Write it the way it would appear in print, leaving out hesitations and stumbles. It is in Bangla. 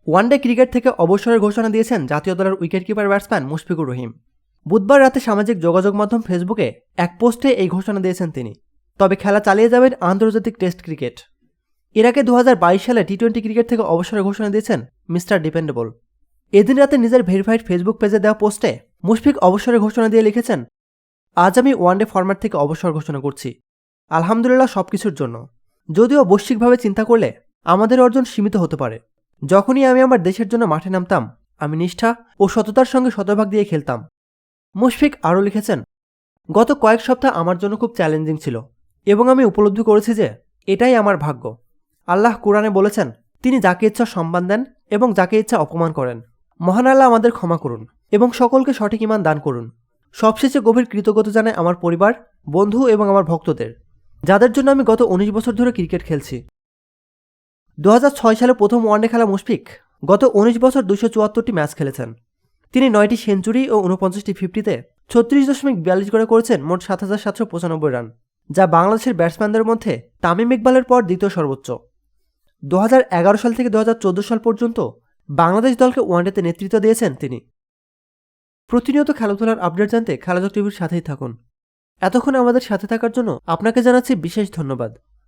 ওয়ানডে ক্রিকেট থেকে অবসরের ঘোষণা দিয়েছেন জাতীয় দলের উইকেটকিপার ব্যাটসম্যান মুশফিকুর রহিম। বুধবার রাতে সামাজিক যোগাযোগ মাধ্যম ফেসবুকে এক পোস্টে এই ঘোষণা দিয়েছেন তিনি। তবে খেলা চালিয়ে যাবেন আন্তর্জাতিক টেস্ট ক্রিকেট। এর আগে 2022 সালে টি-20 ক্রিকেট থেকে অবসরের ঘোষণা দিয়েছেন মিস্টার ডিপেন্ডেবল। এদিন রাতে নিজের ভেরিফাইড ফেসবুক পেজে দেওয়া পোস্টে মুশফিক অবসরের ঘোষণা দিয়ে লিখেছেন, আজ আমি ওয়ানডে ফরম্যাট থেকে অবসর ঘোষণা করছি। আলহামদুলিল্লাহ সবকিছুর জন্য। যদিও বৈশ্বিকভাবে চিন্তা করলে আমাদের অর্জন সীমিত হতে পারে। যখনই আমি আমার দেশের জন্য মাঠে নামতাম, আমি নিষ্ঠা ও সততার সঙ্গে শতভাগ দিয়ে খেলতাম। মুশফিক আরও লিখেছেন, গত কয়েক সপ্তাহ আমার জন্য খুব চ্যালেঞ্জিং ছিল এবং আমি উপলব্ধি করেছি যে এটাই আমার ভাগ্য। আল্লাহ কুরআনে বলেছেন, তিনি যাকে ইচ্ছা সম্মান দেন এবং যাকে ইচ্ছা অপমান করেন। মহান আল্লাহ আমাদের ক্ষমা করুন এবং সকলকে সঠিক ঈমান দান করুন। সবশেষে গভীর কৃতজ্ঞতা জানাই আমার পরিবার, বন্ধু এবং আমার ভক্তদের, যাদের জন্য আমি গত 19 বছর ধরে ক্রিকেট খেলছি। 2006 সালে প্রথম ওয়ানডে খেলা মুশফিক গত 19 বছর 274টি ম্যাচ খেলেছেন। তিনি 9টি সেঞ্চুরি ও 49টি ফিফটিতে 36.42 করে করেছেন মোট 7,795 রান, যা বাংলাদেশের ব্যাটসম্যানদের মধ্যে তামিম ইকবালের পর দ্বিতীয় সর্বোচ্চ। 2011 সাল থেকে 2014 সাল পর্যন্ত বাংলাদেশ দলকে ওয়ানডেতে নেতৃত্ব দিয়েছেন তিনি। প্রতিনিয়ত খেলাধুলার আপডেট জানতে খেলাযোগ টিভির সাথেই থাকুন। এতক্ষণ আমাদের সাথে থাকার জন্য আপনাকে জানাচ্ছি বিশেষ ধন্যবাদ।